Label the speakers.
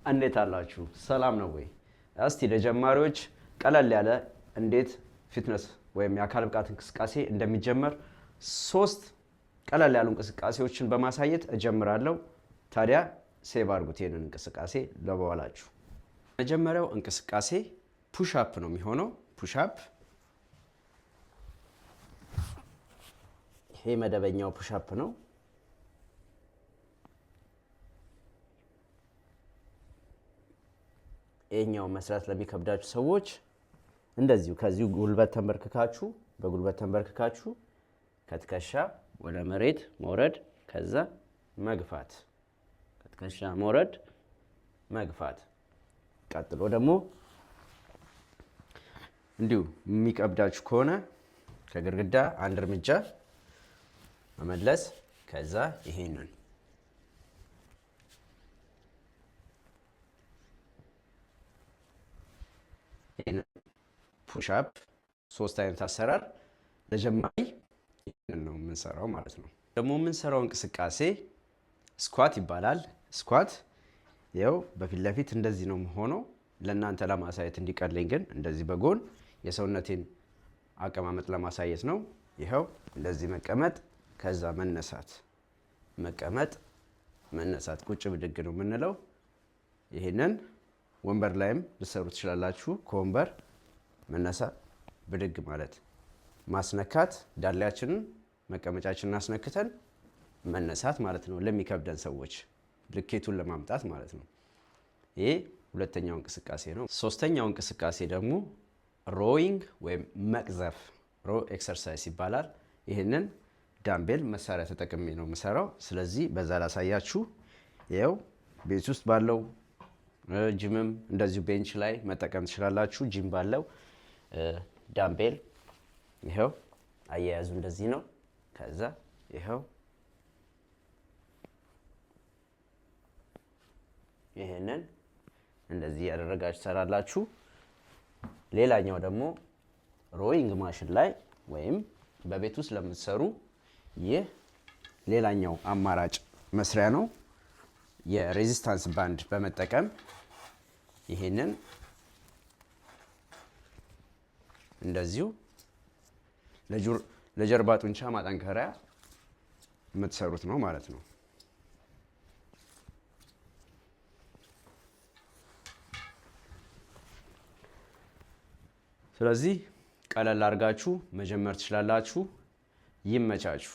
Speaker 1: እንዴት አላችሁ? ሰላም ነው ወይ? እስቲ ለጀማሪዎች ቀለል ያለ እንዴት ፊትነስ ወይም የአካል ብቃት እንቅስቃሴ እንደሚጀመር 3 ቀለል ያሉ እንቅስቃሴዎችን በማሳየት እጀምራለሁ። ታዲያ ሴቭ አድርጉት ይሄንን እንቅስቃሴ ለበኋላችሁ። መጀመሪያው እንቅስቃሴ ፑሽ አፕ ነው የሚሆነው። ፑሽ አፕ ይሄ መደበኛው ፑሽ አፕ ነው። ይሄኛው መስራት ለሚከብዳችሁ ሰዎች እንደዚሁ ከዚሁ ጉልበት ተንበርክካችሁ በጉልበት ተንበርክካችሁ ከትከሻ ወደ መሬት መውረድ፣ ከዛ መግፋት፣ ከትከሻ መውረድ መግፋት። ቀጥሎ ደግሞ እንዲሁ የሚከብዳችሁ ከሆነ ከግድግዳ አንድ እርምጃ መመለስ፣ ከዛ ይሄንን ፑሽ አፕ 3 አይነት አሰራር ለጀማሪ ነው የምንሰራው ማለት ነው። ደግሞ የምንሰራው እንቅስቃሴ ስኳት ይባላል። ስኳት ይኸው በፊት ለፊት እንደዚህ ነው የምሆነው። ለእናንተ ለማሳየት እንዲቀለኝ ግን እንደዚህ በጎን የሰውነቴን አቀማመጥ ለማሳየት ነው። ይኸው እንደዚህ መቀመጥ፣ ከዛ መነሳት፣ መቀመጥ፣ መነሳት፣ ቁጭ ብድግ ነው የምንለው። ይሄንን ወንበር ላይም ልሰሩ ትችላላችሁ። ከወንበር መነሳት፣ ብድግ ማለት፣ ማስነካት፣ ዳሌያችንን መቀመጫችንን አስነክተን መነሳት ማለት ነው። ለሚከብደን ሰዎች ልኬቱን ለማምጣት ማለት ነው። ይሄ ሁለተኛው እንቅስቃሴ ነው። ሶስተኛው እንቅስቃሴ ደግሞ ሮዊንግ ወይም መቅዘፍ ሮ ኤክሰርሳይዝ ይባላል። ይህንን ዳምቤል መሳሪያ ተጠቅሜ ነው የምሰራው። ስለዚህ በዛ ላሳያችሁ። ይኸው ቤት ውስጥ ባለው ጂምም እንደዚሁ ቤንች ላይ መጠቀም ትችላላችሁ። ጂም ባለው ዳምቤል ይኸው አያያዙ እንደዚህ ነው። ከዛ ይኸው ይሄንን እንደዚህ ያደረጋችሁ ትሰራላችሁ። ሌላኛው ደግሞ ሮዊንግ ማሽን ላይ ወይም በቤት ውስጥ ለምትሰሩ ይህ ሌላኛው አማራጭ መስሪያ ነው። የሬዚስታንስ ባንድ በመጠቀም ይሄንን እንደዚሁ ለጀርባ ጡንቻ ማጠንከሪያ የምትሰሩት ነው ማለት ነው። ስለዚህ ቀለል አድርጋችሁ መጀመር ትችላላችሁ። ይመቻችሁ።